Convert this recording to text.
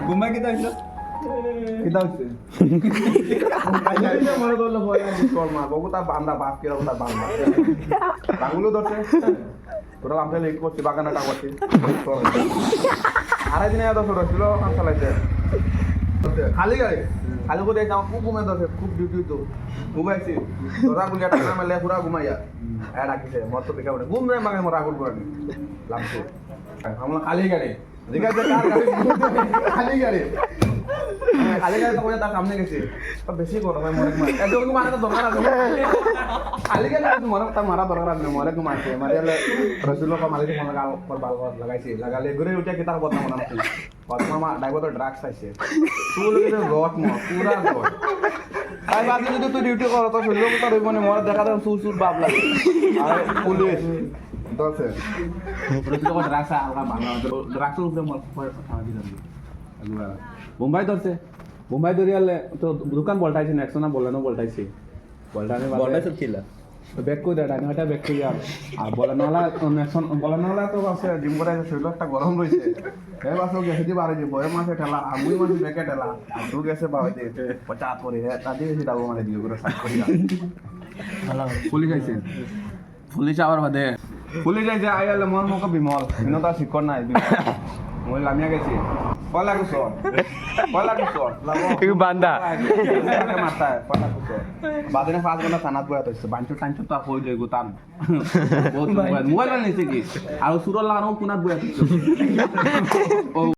ঘুমাই কিতা হইলো কিতা হচ্ছে মনে করলো মা বাবু তার বান্দা বাপ কিরকম তার বান্দা বাংলো ধরছে তোরা আমি লেট করছি বাগানাটা করছি আড়াই দিনে এত ছোট ছিল কাম চালাইছে খালি গাড়ি খালি করে যাও খুব ঘুমে ধরছে খুব ডিউটি তো ঘুমাইছি তোরা গুলি একটা নামে পুরা ঘুমাইয়া রাখিছে মর তো দেখে ঘুম নেই মাগে মোর আগুন করে লাগছে আমরা খালি গাড়ি জিজ্ঞাসা কার গাড়ি খালি গাড়ি খালি গাড়ি তখন তার সামনে গেছে বেশি করো ভাই মরে মার একদম মারা তো দরকার আছে খালি গাড়ি মরে তার মারা দরকার আছে মরে ঘুমাইছে মারিলে রসুল কা মালিক মনে গাল পর বাল লাগাইছে লাগালে ঘুরে উঠে কি তার কথা মনে আছে মামা ড্রাইভার তো ড্রাগস খাইছে তুই লোকে রট মো পুরা রট তাই বাকি যদি তুই ডিউটি করো তো শরীর তো রইব না মরে দেখা দাও সুর সুর বাপ লাগে আর পুলিশ দছে রসুল কা ড্রাগস আলগা বাংলা ড্রাগস উপরে মর বোম্বাই ধরছে বোম্বাই ধরিয়ালে তো দোকান বলটাইছে না একশো না বলানো বলটাইছে বলটাইছে ছিলা ব্যাক করে দেয় ডাইনিটা ব্যাক করে আর বলানোলা তো আছে জিম করে শরীর একটা গরম রয়েছে এই বাসও গেছে দি বাড়ি বয়ে মাসে ঠেলা আর মুই মাসে ব্যাকে ঠেলা আর দু গেছে বাড়িতে পচা করে হ্যাঁ তাদের এসে যাবো মানে দিয়ে করে সাইড করিয়া পুলিশ আইছে পুলিশ আবার বাদে পুলিশ আইছে আইলে মন মুখ বিমল বিনতা শিক্ষণ নাই মই লামিয়া গেছি পলা কুসর বান্দা মারতা পলা কুসর বাদে 5 ঘন্টা থানাত বয়া হইছে বাঞ্চু টাঞ্চু তো হই যায় গোতান বহুত মোবাইল নিছে কি আর সুরল লানো কোনাত বয়া